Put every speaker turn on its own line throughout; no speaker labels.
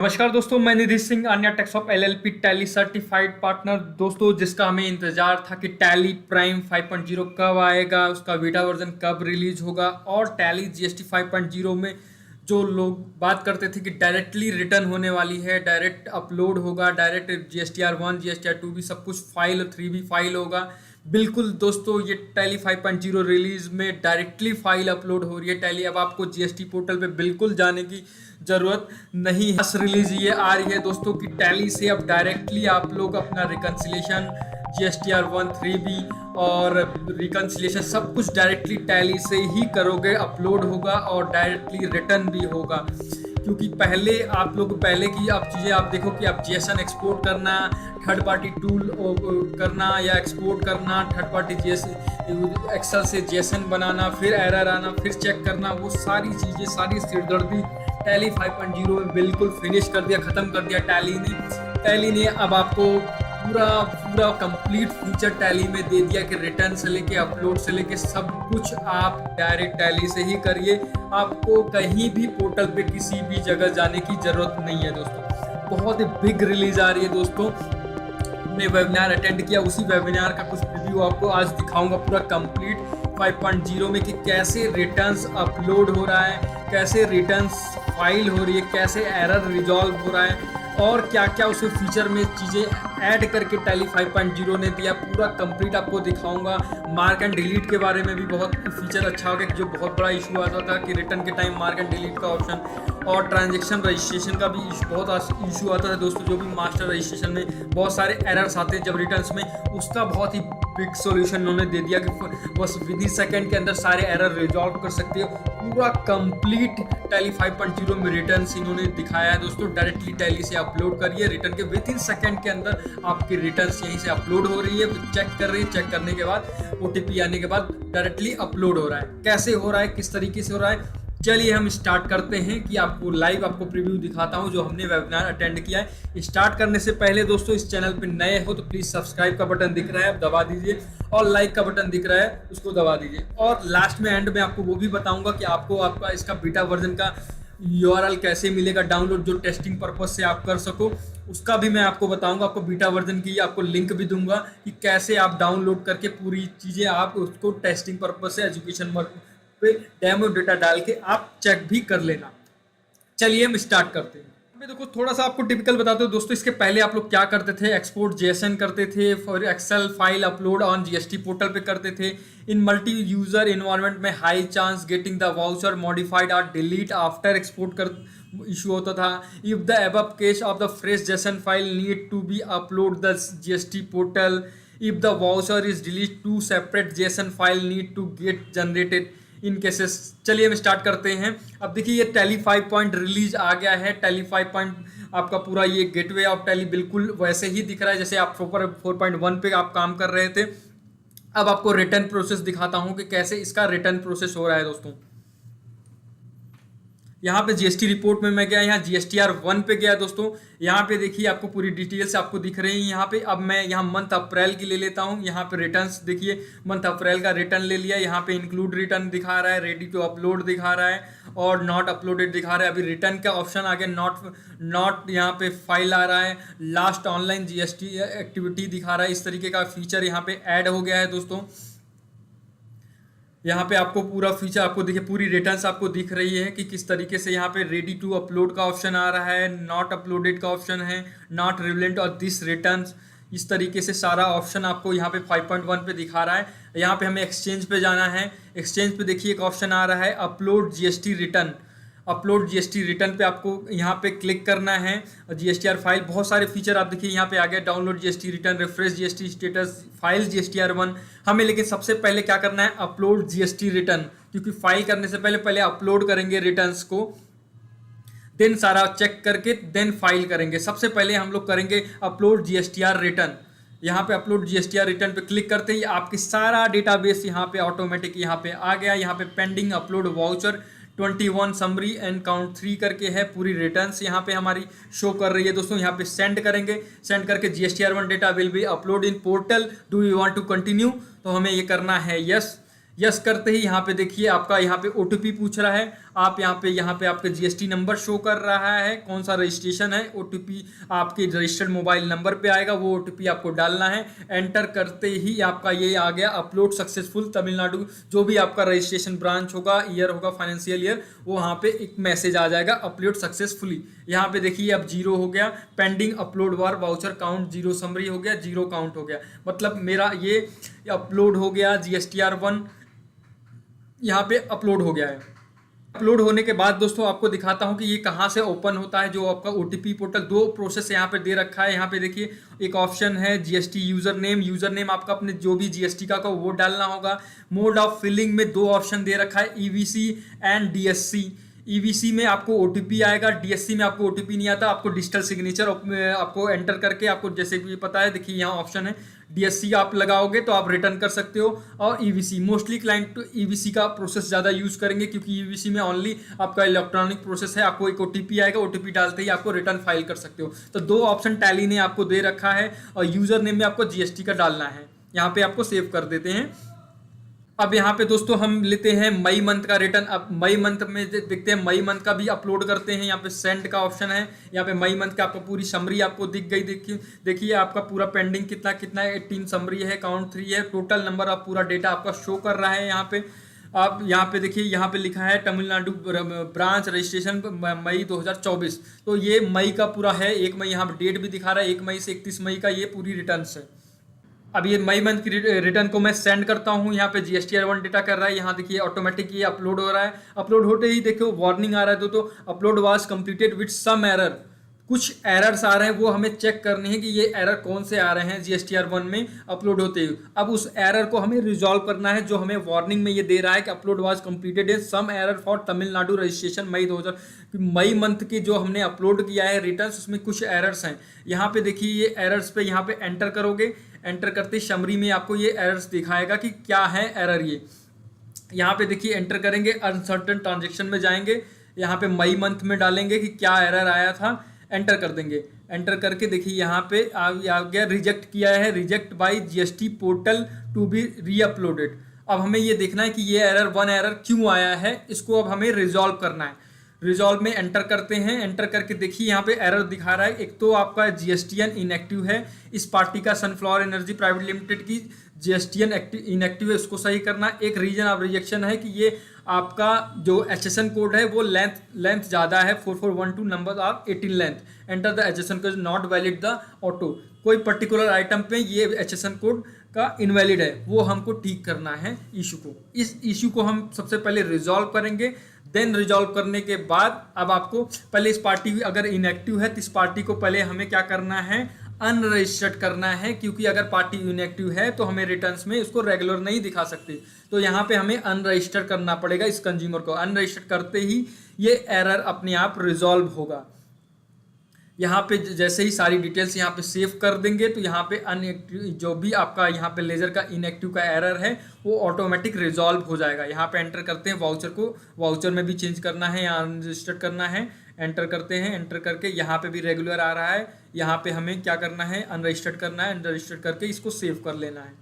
नमस्कार दोस्तों, मैं निधि सिंह, अन्य टेक्सॉप एलएलपी टैली सर्टिफाइड पार्टनर। दोस्तों, जिसका हमें इंतजार था कि टैली प्राइम 5.0 कब आएगा, उसका बीटा वर्जन कब रिलीज होगा और टैली जीएसटी 5.0 में जो लोग बात करते थे कि डायरेक्टली रिटर्न होने वाली है, डायरेक्ट अपलोड होगा, डायरेक्ट GSTR1 GSTR2 भी सब कुछ फाइल 3 भी फाइल होगा। बिल्कुल दोस्तों, ये टैली 5.0 रिलीज में डायरेक्टली फाइल अपलोड हो रही है टैली। अब आपको जीएसटी पोर्टल पे बिल्कुल जाने की जरूरत नहीं है। रिलीज ये आ रही है दोस्तों कि टैली से अब डायरेक्टली आप लोग अपना रिकन्सिलेशन GSTR1 3B और रिकन्सिलेशन सब कुछ डायरेक्टली टैली से ही करोगे, अपलोड होगा और डायरेक्टली रिटर्न भी होगा। क्योंकि पहले आप लोग पहले की अब चीज़ें आप देखो कि अब जेसन एक्सपोर्ट करना, थर्ड पार्टी टूल करना या एक्सपोर्ट करना, थर्ड पार्टी एक्सेल से जेसन बनाना, फिर एरर आना, फिर चेक करना, वो सारी चीज़ें सारी सिरदर्दी टैली 5.0 में बिल्कुल फिनिश कर दिया, ख़त्म कर दिया टैली ने अब आपको पूरा कंप्लीट फीचर टैली में दे दिया कि रिटर्न से लेके अपलोड से लेके सब कुछ आप डायरेक्ट टैली से ही करिए। आपको कहीं भी पोर्टल पे किसी भी जगह जाने की ज़रूरत नहीं है दोस्तों। बहुत ही बिग रिलीज आ रही है दोस्तों। हमने वेबिनार अटेंड किया, उसी वेबिनार का कुछ रिव्यू आपको आज दिखाऊंगा पूरा कंप्लीट 5.0 में कि कैसे रिटर्न्स अपलोड हो रहा है, कैसे रिटर्न्स फाइल हो रही है, कैसे एरर रिजॉल्व हो रहा है और क्या क्या उस फीचर में चीज़ें ऐड करके टैली 5.0 ने दिया। पूरा कंप्लीट आपको दिखाऊंगा। मार्क एंड डिलीट के बारे में भी बहुत फीचर अच्छा हो गया, जो बहुत बड़ा इशू आता था कि रिटर्न के टाइम मार्क एंड डिलीट का ऑप्शन, और ट्रांजैक्शन रजिस्ट्रेशन का भी बहुत इशू आता था दोस्तों। जो भी मास्टर रजिस्ट्रेशन में बहुत सारे एरर्स आते हैं जब रिटर्न्स में, उसका बहुत ही बिग सॉल्यूशन उन्होंने दे दिया कि बस विद इन सेकेंड के अंदर सारे एरर रिजॉल्व कर सकते हो। पूरा कंप्लीट टैली 5.0 में रिटर्न्स इन्होंने दिखाया है दोस्तों। डायरेक्टली टैली से अपलोड करिए, रिटर्न के विद इन सेकेंड के अंदर आपकी रिटर्न्स यहीं से अपलोड हो रही है, चेक कर रही है, चेक करने के बाद OTP आने के बाद डायरेक्टली अपलोड हो रहा है। कैसे हो रहा है, किस तरीके से हो रहा है, चलिए हम स्टार्ट करते हैं कि आपको लाइव आपको प्रीव्यू दिखाता हूं जो हमने वेबिनार अटेंड किया है। स्टार्ट करने से पहले दोस्तों, इस चैनल पे नए हो तो प्लीज़ सब्सक्राइब का बटन दिख रहा है, आप दबा दीजिए, और लाइक का बटन दिख रहा है उसको दबा दीजिए। और लास्ट में एंड में आपको वो भी बताऊंगा कि आपको आपका इसका बीटा वर्जन का URL कैसे मिलेगा डाउनलोड, जो टेस्टिंग पर्पज से आप कर सको, उसका भी मैं आपको बताऊंगा। आपको बीटा वर्जन की आपको लिंक भी दूंगा कि कैसे आप डाउनलोड करके पूरी चीज़ें आप उसको टेस्टिंग पर्पज से एजुकेशन पे डेमो डेटा डाल के आप चेक भी कर लेना। चलिए हम स्टार्ट करते हैं। मैं देखो थोड़ा सा आपको टिपिकल बताते हो दोस्तों। इसके पहले आप लोग क्या करते थे, एक्सपोर्ट जेसन करते थे, for Excel file upload on GST portal पे करते थे। इन मल्टी यूजर इन्वायरमेंट में high chance getting the voucher modified और डिलीट आफ्टर एक्सपोर्ट कर इशू होता था। If the above case of the fresh JSON file need to be upload the GST portal, if the voucher is delete to separate JSON file need to get generated in cases. चलिए हम start करते हैं। अब देखिए ये tally 5 point release आ गया है। Tally 5 point आपका पूरा ये गेटवे ऑफ टैली बिल्कुल वैसे ही दिख रहा है जैसे आप 4.1 पे आप काम कर रहे थे। अब आपको रिटर्न प्रोसेस दिखाता हूं कि कैसे इसका रिटर्न प्रोसेस हो रहा है दोस्तों। यहाँ पे जीएसटी रिपोर्ट में मैं गया, यहाँ GSTR1 पे गया दोस्तों। यहाँ पे देखिए आपको पूरी डिटेल्स आपको दिख रही है यहाँ पे। अब मैं यहाँ मंथ अप्रैल की ले लेता हूँ। यहाँ पे रिटर्न्स देखिए, मंथ अप्रैल का रिटर्न ले लिया। यहाँ पे इंक्लूड रिटर्न दिखा रहा है, रेडी टू अपलोड दिखा रहा है और नॉट अपलोडेड दिखा रहा है। अभी रिटर्न का ऑप्शन आ गया, नॉट यहाँ पे फाइल आ रहा है, लास्ट ऑनलाइन GST एक्टिविटी दिखा रहा है। इस तरीके का फीचर यहाँ पे ऐड हो गया है दोस्तों। यहाँ पे आपको पूरा फीचर आपको देखिए, पूरी रिटर्न्स आपको दिख रही है कि किस तरीके से यहाँ पे रेडी टू अपलोड का ऑप्शन आ रहा है, नॉट अपलोडेड का ऑप्शन है, नॉट रिलेवेंट और दिस रिटर्न्स। इस तरीके से सारा ऑप्शन आपको यहाँ पे 5.1 पे दिखा रहा है। यहाँ पे हमें एक्सचेंज पे जाना है। एक्सचेंज पे देखिए एक ऑप्शन आ रहा है upload GST return. Upload GST return पे आपको यहाँ पे क्लिक करना है। GSTR फाइल, बहुत सारे फीचर आप देखिए यहाँ पे आ गया, download GST return, refresh GST status, file GSTR1। हमें लेकिन सबसे पहले क्या करना है, अपलोड GST रिटर्न, क्योंकि फाइल करने से पहले अपलोड करेंगे रिटर्न्स को, देन सारा चेक करके देन फाइल करेंगे। सबसे पहले हम लोग करेंगे अपलोड GSTR रिटर्न। यहाँ पे अपलोड GSTR रिटर्न पे क्लिक करते ही आपकी सारा डेटाबेस यहाँ पे ऑटोमेटिक यहाँ पे आ गया। यहाँ पे pending upload voucher 21 summary and count 3 करके है, पूरी रिटर्न्स यहाँ पे हमारी शो कर रही है दोस्तों। यहाँ पे सेंड करेंगे, सेंड करके GSTR1 data will be upload in portal, do you want to continue, तो हमें ये करना है यस। यस करते ही यहाँ पे देखिए आपका यहाँ पे OTP पूछ रहा है। आप यहाँ पे आपका जीएसटी नंबर शो कर रहा है, कौन सा रजिस्ट्रेशन है, ओटीपी आपके रजिस्टर्ड मोबाइल नंबर पे आएगा, वो ओटीपी आपको डालना है। एंटर करते ही आपका ये आ गया अपलोड सक्सेसफुल तमिलनाडु, जो भी आपका रजिस्ट्रेशन ब्रांच होगा, ईयर होगा, फाइनेंशियल ईयर, वो वहाँ पे एक मैसेज आ जाएगा अपलोड सक्सेसफुली। यहाँ पे देखिए अब 0 हो गया, पेंडिंग अपलोड वार वाउचर काउंट 0 समरी हो गया, 0 काउंट हो गया, मतलब मेरा ये अपलोड हो गया, GSTR1 यहाँ पे अपलोड हो गया है। अपलोड होने के बाद दोस्तों आपको दिखाता हूँ कि ये कहाँ से ओपन होता है, जो आपका ओटीपी पोर्टल। दो प्रोसेस यहाँ पे दे रखा है। यहाँ पे देखिए एक ऑप्शन है जीएसटी यूजर नेम आपका अपने जो भी जीएसटी का वो डालना होगा। मोड ऑफ फिलिंग में दो ऑप्शन दे रखा है, ईवीसी एंड डीएससी। ईवीसी में आपको ओटीपी आएगा, डीएससी में आपको ओटीपी नहीं आता, आपको डिजिटल सिग्नेचर आपको एंटर करके, आपको जैसे भी पता है देखिए यहाँ ऑप्शन है, डीएससी आप लगाओगे तो आप रिटर्न कर सकते हो। और ईवीसी मोस्टली क्लाइंट तो ईवीसी का प्रोसेस ज़्यादा यूज़ करेंगे, क्योंकि ईवीसी में ओनली आपका इलेक्ट्रॉनिक प्रोसेस है, आपको एक ओटीपी आएगा, ओटीपी डालते ही आपको रिटर्न फाइल कर सकते हो। तो दो ऑप्शन टैली ने आपको दे रखा है, और यूज़र नेम में आपको जीएसटी का डालना है। यहाँ पे आपको सेव कर देते हैं। अब यहाँ पे दोस्तों हम लेते हैं मई मंथ का रिटर्न। अब मई मंथ में देखते हैं, मई मंथ का भी अपलोड करते हैं। यहाँ पे सेंड का ऑप्शन है, यहाँ पे मई मंथ का आपको पूरी समरी आपको दिख गई। देखिए आपका पूरा पेंडिंग कितना 18 समरी है, काउंट 3 है, टोटल नंबर ऑफ पूरा डेटा आपका शो कर रहा है। यहाँ पे आप यहाँ पे देखिए, यहाँ पे लिखा है तमिलनाडु ब्रांच रजिस्ट्रेशन मई 2024। तो ये मई का पूरा है, 1 मई यहाँ पे डेट भी दिखा रहा है, 1 मई से 31 मई का ये पूरी रिटर्न है। अब ये मई मंथ की रिटर्न को मैं सेंड करता हूँ। यहाँ पे GSTR1 डेटा कर रहा है, यहाँ देखिए ऑटोमेटिक ये अपलोड हो रहा है। अपलोड होते ही देखो वार्निंग आ रहा है तो upload was completed with some error. कुछ एरर्स आ रहे हैं, वो हमें चेक करने हैं कि ये एरर कौन से आ रहे हैं GSTR1 में अपलोड होते ही। अब उस एरर को हमें रिजॉल्व करना है, जो हमें वार्निंग में ये दे रहा है कि अपलोड वाज कंप्लीटेड है some error for Tamil Nadu registration मई मंथ की जो हमने अपलोड किया है रिटर्न, उसमें कुछ एरर्स हैं। यहाँ पे देखिए ये एरर्स पे यहाँ पे एंटर करोगे, एंटर करते समरी में आपको ये एरर्स दिखाएगा कि क्या है एरर। ये यहाँ पे देखिए एंटर करेंगे, अनसर्टेन ट्रांजेक्शन में जाएंगे, यहाँ पे मई मंथ में डालेंगे कि क्या एरर आया था, एंटर कर देंगे। एंटर करके देखिए यहाँ पे आ गया रिजेक्ट किया है, reject by GST portal to be reuploaded. अब हमें ये देखना है कि ये एरर क्यों आया है, इसको अब हमें रिजॉल्व करना है। रिजॉल्व में एंटर करते हैं। एंटर करके देखिए यहाँ पे एरर दिखा रहा है, एक तो आपका जीएसटीएन इनएक्टिव है, इस पार्टी का सनफ्लावर एनर्जी प्राइवेट लिमिटेड की जीएसटीएन इनएक्टिव है, उसको सही करना। एक रीजन ऑफ रिजेक्शन है कि ये आपका जो HSN कोड है वो लेंथ ज़्यादा है, 4412 number of 18 length. Enter the HSN code not valid the auto. कोई पर्टिकुलर आइटम पे ये HSN कोड का इनवैलिड है, वो हमको ठीक करना है इशू को। इस इशू को हम सबसे पहले रिजॉल्व करेंगे। देन रिजॉल्व करने के बाद अब आपको पहले इस पार्टी अगर इनएक्टिव है तो इस पार्टी को पहले हमें क्या करना है, अनरजिस्टर्ड करना है, क्योंकि अगर पार्टी इनएक्टिव है तो हमें रिटर्न्स में उसको रेगुलर नहीं दिखा सकते। तो यहाँ पे हमें अनरजिस्टर्ड करना पड़ेगा इस कंज्यूमर को। अनरजिस्टर्ड करते ही ये एरर अपने आप रिजॉल्व होगा। यहाँ पे जैसे ही सारी डिटेल्स यहाँ पे सेव कर देंगे तो यहाँ पे अनएक्टिव जो भी आपका यहाँ पे लेजर का इनएक्टिव का एरर है वो ऑटोमेटिक रिजॉल्व हो जाएगा। यहाँ पे एंटर करते हैं वाउचर को, वाउचर में भी चेंज करना है या अनरजिस्टर्ड करना है। एंटर करते हैं, एंटर करके यहाँ पे भी रेगुलर आ रहा है, यहाँ पे हमें क्या करना है, अनरजिस्टर्ड करना है। अनरजिस्टर्ड करके इसको सेव कर लेना है।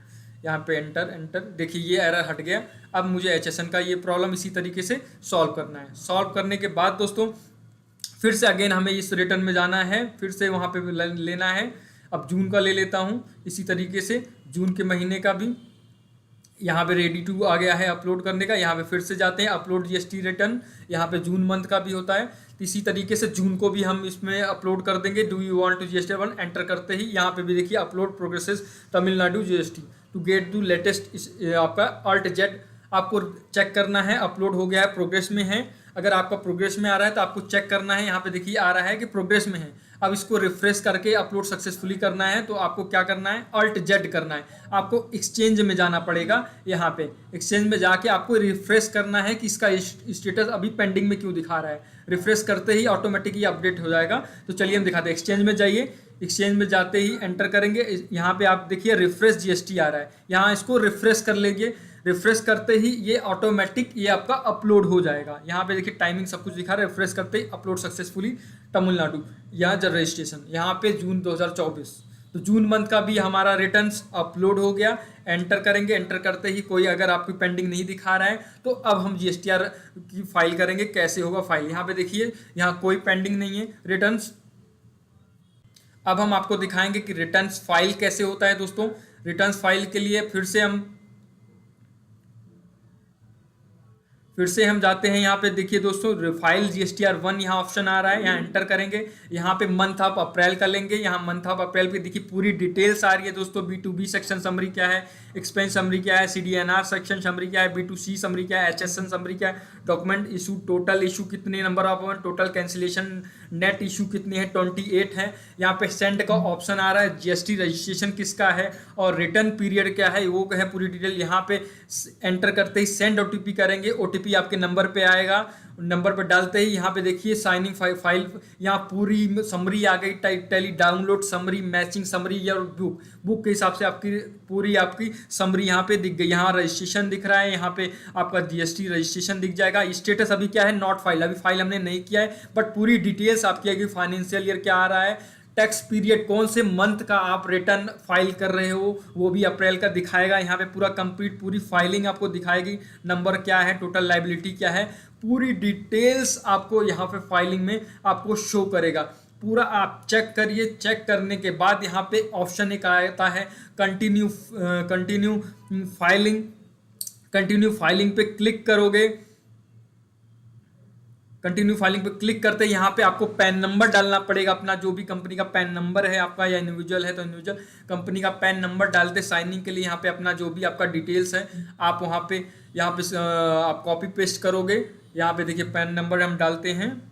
यहाँ पे एंटर देखिए ये एरर हट गया। अब मुझे HSN का ये प्रॉब्लम इसी तरीके से सॉल्व करना है। सॉल्व करने के बाद दोस्तों फिर से अगेन हमें इस रिटर्न में जाना है, फिर से वहाँ पे लेना है। अब जून का ले लेता हूँ इसी तरीके से, जून के महीने का भी यहाँ पे रेडी टू आ गया है अपलोड करने का। यहाँ पे फिर से जाते हैं अपलोड GST रिटर्न, यहाँ पे जून मंथ का भी होता है। इसी तरीके से जून को भी हम इसमें अपलोड कर देंगे। Do you want to GST1 enter करते ही यहाँ पे भी देखिए upload progresses Tamil Nadu GST to get to latest आपका Alt Z आपको चेक करना है, अपलोड हो गया है, प्रोग्रेस में है। अगर आपका प्रोग्रेस में आ रहा है तो आपको चेक करना है, यहाँ पे देखिए आ रहा है कि प्रोग्रेस में है। अब इसको रिफ्रेश करके अपलोड सक्सेसफुली करना है तो आपको क्या करना है, Alt Z करना है। आपको एक्सचेंज में जाना पड़ेगा, यहाँ पे एक्सचेंज में जाके आपको रिफ्रेश करना है कि इसका स्टेटस अभी पेंडिंग में क्यों दिखा रहा है। रिफ्रेश करते ही ऑटोमेटिक ये अपडेट हो जाएगा। तो चलिए हम दिखाते हैं, एक्सचेंज में जाइए। एक्सचेंज में जाते ही एंटर करेंगे, यहाँ पे आप देखिए रिफ्रेश GST आ रहा है, यहाँ इसको रिफ्रेश कर लेंगे। रिफ्रेश करते ही ये ऑटोमेटिक ये आपका अपलोड हो जाएगा। यहाँ पे देखिए टाइमिंग सब कुछ दिखा रहा है। रिफ्रेश करते ही अपलोड सक्सेसफुली तमिलनाडु यहाँ जब रजिस्ट्रेशन, यहाँ पे जून 2024। तो जून मंथ का भी हमारा रिटर्न्स अपलोड हो गया। एंटर करेंगे। एंटर करते ही कोई अगर आपकी पेंडिंग नहीं दिखा रहा है तो अब हम जीएसटीआर की फाइल करेंगे। कैसे होगा फाइल, यहाँ पे देखिए यहाँ कोई पेंडिंग नहीं है रिटर्न्स। अब हम आपको दिखाएंगे कि रिटर्न्स फाइल कैसे होता है दोस्तों। रिटर्न्स फाइल के लिए फिर से हम जाते हैं। यहाँ पे देखिए दोस्तों फाइल GSTR1 यहाँ ऑप्शन आ रहा है, यहाँ एंटर करेंगे। यहाँ पे मंथ ऑफ अप्रैल का लेंगे। यहाँ मंथ ऑफ अप्रैल पे देखिए पूरी डिटेल्स आ रही है दोस्तों। B2B सेक्शन समरी क्या है, एक्सपेंस समरी क्या है, CDNR सेक्शन समरी क्या है, B2C समरी क्या है, HSN समरी क्या है, डॉक्यूमेंट इशू, टोटल इशू कितने, number of total cancellation, net issue कितनी है 28 है। यहाँ पे सेंड का ऑप्शन आ रहा है, GST रजिस्ट्रेशन किसका है और रिटर्न पीरियड क्या है वो है पूरी डिटेल। यहाँ पे एंटर करते ही सेंड OTP करेंगे, OTP आपके नंबर पे आएगा। नंबर पे डालते ही यहाँ पे देखिए साइनिंग फाइल, यहाँ पूरी समरी आ गई। Tally download summary, matching summary या बुक के हिसाब से आपकी समरी यहाँ पे दिख गई। यहाँ रजिस्ट्रेशन दिख रहा है, यहाँ पे आपका GST रजिस्ट्रेशन दिख जाएगा। स्टेटस अभी क्या है, नॉट फाइल, अभी फाइल हमने नहीं किया है, बट पूरी डिटेल्स आपकी आएगी। फाइनेंशियल ईयर क्या आ रहा है, टैक्स पीरियड कौन से मंथ का आप रिटर्न फाइल कर रहे हो वो भी अप्रैल का दिखाएगा। यहाँ पे पूरा कंप्लीट पूरी फाइलिंग आपको दिखाएगी। नंबर क्या है, टोटल लाइबिलिटी क्या है, पूरी डिटेल्स आपको यहाँ पे फाइलिंग में आपको शो करेगा। पूरा आप चेक करिए। चेक करने के बाद यहाँ पे ऑप्शन एक आता है कंटिन्यू फाइलिंग पे क्लिक करोगे। कंटिन्यू फाइलिंग पे क्लिक करते हैं यहाँ पे आपको पैन नंबर डालना पड़ेगा अपना, जो भी कंपनी का पैन नंबर है आपका, या इंडिविजुअल है तो इंडिविजुअल कंपनी का पैन नंबर डालते साइनिंग के लिए। यहाँ पे अपना जो भी आपका डिटेल्स है आप वहाँ पे आप कॉपी पेस्ट करोगे। यहाँ पे देखिए पैन नंबर हम डालते हैं,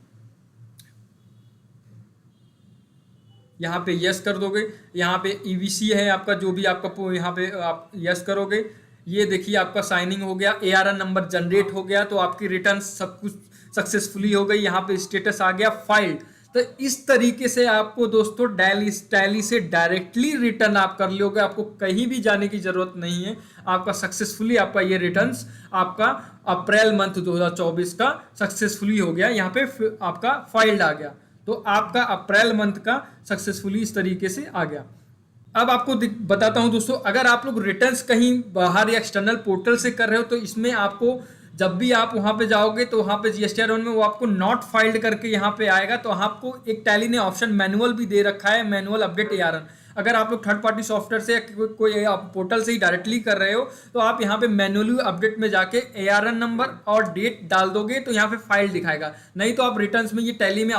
यहाँ पे यस कर दोगे। यहाँ पे EVC है आपका, जो भी आपका यहाँ पे आप यस करोगे। ये देखिए आपका साइनिंग हो गया, ARN नंबर जनरेट हो गया, तो आपकी रिटर्न सब कुछ सक्सेसफुली हो गई। यहाँ पे स्टेटस आ गया फाइल्ड। तो इस तरीके से आपको दोस्तों टैली से डायरेक्टली रिटर्न आप कर लोगे, आपको कहीं भी जाने की जरूरत नहीं है। आपका सक्सेसफुली आपका ये रिटर्न्स आपका अप्रैल मंथ 2024 का सक्सेसफुली हो गया। यहाँ पे आपका फाइल्ड आ गया, तो आपका अप्रैल मंथ का सक्सेसफुली इस तरीके से आ गया। अब आपको बताता हूं दोस्तों, अगर आप लोग रिटर्न्स कहीं बाहर या एक्सटर्नल पोर्टल से कर रहे हो तो इसमें आपको जब भी आप वहां पे जाओगे तो वहां पे GSTR1 में वो आपको नॉट फाइल्ड करके यहाँ पे आएगा। तो आपको एक टैली ने ऑप्शन मैनुअल भी दे रखा है, मैनुअल अपडेट ARN। अगर आप लोग थर्ड पार्टी सॉफ्टवेयर से या कोई आप पोर्टल से ही डायरेक्टली कर रहे हो तो आप यहाँ पे मैनुअली अपडेट में जाके ARN नंबर और डेट डाल दोगे तो यहाँ पे फाइल दिखाएगा। नहीं तो आप रिटर्न्स में ये टैली में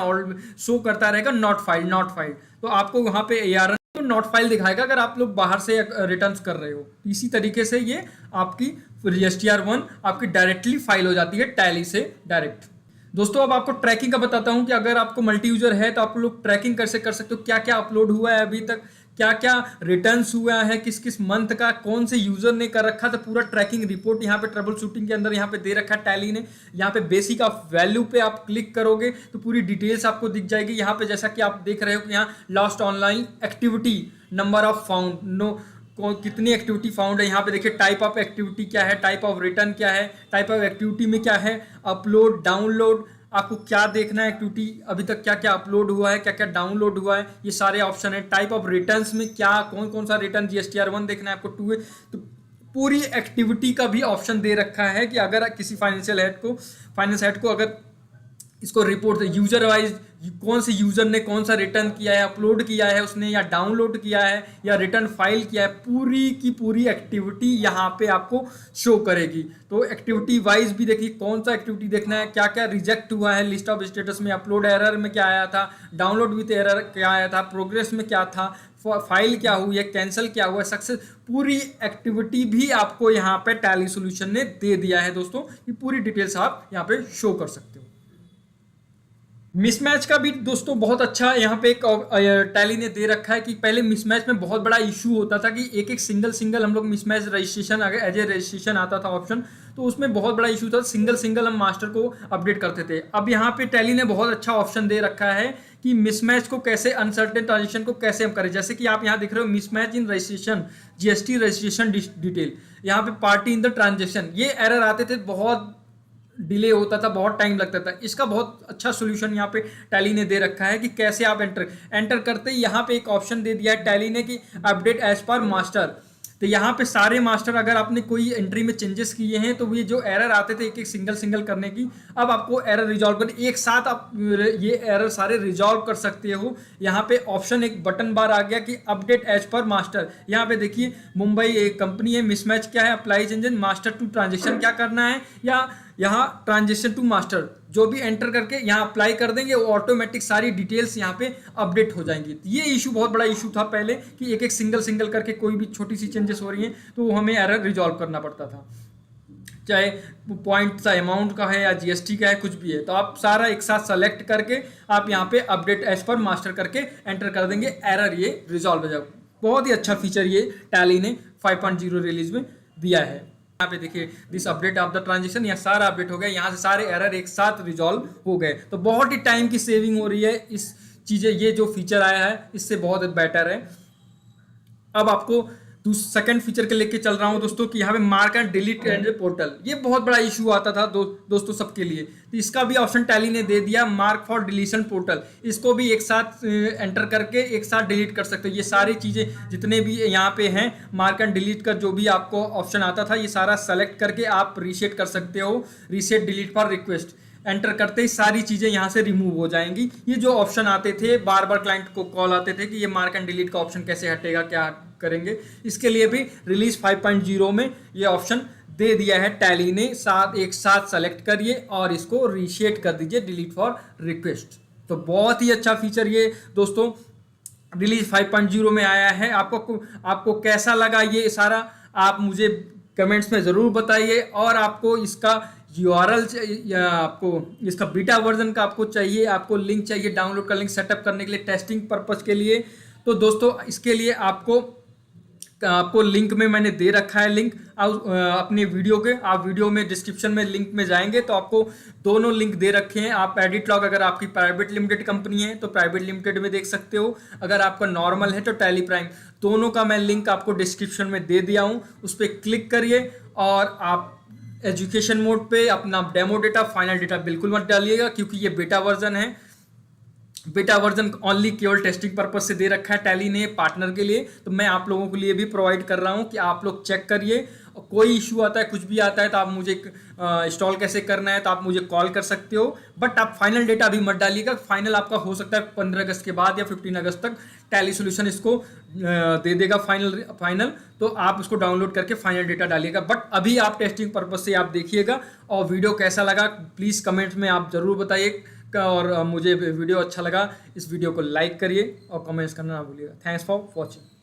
शो करता रहेगा नॉट फाइल्ड। तो आपको वहाँ पे ARN नॉट फाइल दिखाएगा अगर आप लोग बाहर से रिटर्न्स कर रहे हो। इसी तरीके से ये आपकी GSTR1 आपकी डायरेक्टली फाइल हो जाती है टैली से डायरेक्ट। दोस्तों अब आपको ट्रैकिंग का बताता हूं कि अगर आपको मल्टी यूजर है तो आप लोग ट्रैकिंग कर सकते हो, क्या क्या अपलोड हुआ है अभी तक, क्या क्या रिटर्न्स हुआ है, किस किस मंथ का, कौन से यूजर ने कर रखा था, पूरा ट्रैकिंग रिपोर्ट यहाँ पे ट्रबल शूटिंग के अंदर यहाँ पे दे रखा है टैली ने। यहाँ पे बेसिक ऑफ वैल्यू पे आप क्लिक करोगे तो पूरी डिटेल्स आपको दिख जाएगी। यहाँ पे जैसा कि आप देख रहे हो कि यहाँ last online activity, number of found, कितनी एक्टिविटी फाउंड है। यहाँ पे देखिए टाइप ऑफ एक्टिविटी क्या है, टाइप ऑफ रिटर्न क्या है, टाइप ऑफ एक्टिविटी में क्या है, अपलोड, डाउनलोड, आपको क्या देखना है, एक्टिविटी अभी तक क्या क्या अपलोड हुआ है, क्या क्या डाउनलोड हुआ है, ये सारे ऑप्शन है। टाइप ऑफ रिटर्न्स में क्या कौन कौन सा रिटर्न GSTR1 देखना है आपको, 2 है तो पूरी एक्टिविटी का भी ऑप्शन दे रखा है कि अगर किसी फाइनेंस हेड को अगर इसको रिपोर्ट यूजर वाइज कौन से यूजर ने कौन सा रिटर्न किया है, अपलोड किया है उसने या डाउनलोड किया है या रिटर्न फाइल किया है, पूरी की पूरी एक्टिविटी यहाँ पे आपको शो करेगी। तो एक्टिविटी वाइज भी देखिए कौन सा एक्टिविटी देखना है, क्या क्या रिजेक्ट हुआ है, लिस्ट ऑफ स्टेटस में अपलोड एरर में क्या आया था, डाउनलोड विथ एरर क्या आया था, प्रोग्रेस में क्या था, फाइल क्या हुई है, कैंसिल क्या हुआ है, सक्सेस, पूरी एक्टिविटी भी आपको यहाँ पे टैली सॉल्यूशन ने दे दिया है दोस्तों। ये पूरी डिटेल्स आप यहाँ पे शो कर सकते हो। मिसमैच का भी दोस्तों बहुत अच्छा यहाँ पे एक टैली ने दे रखा है कि पहले मिसमैच में बहुत बड़ा इशू होता था कि एक एक सिंगल हम लोग मिसमैच रजिस्ट्रेशन अगर एज ए रजिस्ट्रेशन आता था ऑप्शन तो उसमें बहुत बड़ा इशू था, सिंगल हम मास्टर को अपडेट करते थे। अब यहाँ पे टैली ने बहुत अच्छा ऑप्शन दे रखा है कि मिसमैच को कैसे, अनसर्टेन ट्रांजेक्शन को कैसे हम करें। जैसे कि आप यहाँ देख रहे हो मिसमैच इन रजिस्ट्रेशन, GST रजिस्ट्रेशन डिटेल, यहाँ पे पार्टी इन द ट्रांजेक्शन, ये एरर आते थे, बहुत डिले होता था, बहुत टाइम लगता था। इसका बहुत अच्छा सोल्यूशन यहाँ पे टैली ने दे रखा है कि कैसे आप एंटर करते ही यहाँ पे एक ऑप्शन दे दिया है टैली ने कि अपडेट एज पर मास्टर। तो यहाँ पे सारे मास्टर अगर आपने कोई एंट्री में चेंजेस किए हैं तो ये जो एरर आते थे एक एक सिंगल सिंगल करने की, अब आपको एरर रिजॉल्व करने एक साथ आप ये एरर सारे रिजॉल्व कर सकते हो। यहाँ पे ऑप्शन एक बटन बार आ गया कि अपडेट एज पर मास्टर। यहाँ पे देखिए मुंबई एक कंपनी है, मिसमैच क्या है, apply changes master to transaction क्या करना है, या यहाँ ट्रांजेक्शन टू मास्टर जो भी एंटर करके यहाँ अप्लाई कर देंगे वो ऑटोमेटिक सारी डिटेल्स यहाँ पे अपडेट हो जाएंगी। ये इशू बहुत बड़ा इशू था पहले कि एक एक सिंगल सिंगल करके कोई भी छोटी सी चेंजेस हो रही हैं तो हमें एरर रिजॉल्व करना पड़ता था, चाहे पॉइंट का अमाउंट का है या जीएसटी का है, कुछ भी है। तो आप सारा एक साथ सेलेक्ट करके आप यहाँ पे अपडेट एज पर मास्टर करके एंटर कर देंगे, एरर ये रिजॉल्व हो जाएगा। बहुत ही अच्छा फीचर ये टैली ने 5.0 रिलीज में दिया है। यहाँ पे देखिए this update of the transaction, यहाँ सारा अपडेट हो गया, यहाँ से सारे एरर एक साथ रिजॉल्व हो गए। तो बहुत ही टाइम की सेविंग हो रही है इस चीज़ें, ये जो फीचर आया है इससे बहुत बेटर है। अब आपको सेकंड फीचर के लेके चल रहा हूं दोस्तों कि यहाँ पे mark and delete and portal, ये बहुत बड़ा इशू आता था दोस्तों सबके लिए, तो इसका भी ऑप्शन टैली ने दे दिया, मार्क फॉर डिलीशन पोर्टल। इसको भी एक साथ एंटर करके एक साथ डिलीट कर सकते हो। ये सारी चीज़ें जितने भी यहाँ पे हैं मार्क एंड डिलीट का जो भी आपको ऑप्शन आता था ये सारा सेलेक्ट करके आप रीसेट कर सकते हो, reset delete for request enter करते ही सारी चीज़ें यहाँ से रिमूव हो जाएंगी। ये जो ऑप्शन आते थे बार बार क्लाइंट को कॉल आते थे कि ये मार्क एंड डिलीट का ऑप्शन कैसे हटेगा, क्या करेंगे, इसके लिए भी रिलीज 5.0 में ये ऑप्शन दे दिया है टैली ने। एक साथ सेलेक्ट करिए और इसको रीसेट कर दीजिए डिलीट फॉर रिक्वेस्ट। तो बहुत ही अच्छा फीचर ये दोस्तों रिलीज 5.0 में आया है। आपको कैसा लगा ये सारा, आप मुझे कमेंट्स में ज़रूर बताइए। और आपको इसका URL या आपको इसका बीटा वर्जन का आपको चाहिए, आपको लिंक चाहिए डाउनलोड का लिंक सेटअप करने के लिए टेस्टिंग पर्पस के लिए, तो दोस्तों इसके लिए आपको लिंक में मैंने दे रखा है लिंक अपने वीडियो के। आप वीडियो में डिस्क्रिप्शन में लिंक में जाएंगे तो आपको दोनों लिंक दे रखे हैं। आप एडिट लॉग अगर आपकी प्राइवेट लिमिटेड कंपनी है तो प्राइवेट लिमिटेड में देख सकते हो, अगर आपका नॉर्मल है तो टैली प्राइम, दोनों का मैं लिंक आपको डिस्क्रिप्शन में दे दिया हूँ। उस पर क्लिक करिए और आप एजुकेशन मोड पे अपना डेमो डेटा, फाइनल डेटा बिल्कुल मत डालिएगा क्योंकि ये बेटा वर्जन है। बेटा वर्जन ओनली केवल टेस्टिंग पर्पज से दे रखा है टैली ने पार्टनर के लिए, तो मैं आप लोगों के लिए भी प्रोवाइड कर रहा हूं कि आप लोग चेक करिए। कोई इशू आता है, कुछ भी आता है तो आप मुझे इंस्टॉल कैसे करना है तो आप मुझे कॉल कर सकते हो, बट आप फाइनल डेटा अभी मत डालिएगा। फाइनल आपका हो सकता है 15 अगस्त के बाद या 15 अगस्त तक टैली सोल्यूशन इसको दे देगा फाइनल, तो आप उसको डाउनलोड करके फाइनल डेटा डालिएगा। बट अभी आप टेस्टिंग पर्पज से आप देखिएगा। और वीडियो कैसा लगा प्लीज़ कमेंट्स में आप ज़रूर बताइए। और मुझे वीडियो अच्छा लगा इस वीडियो को लाइक करिए और कमेंट्स करना ना भूलिएगा। Thanks for watching.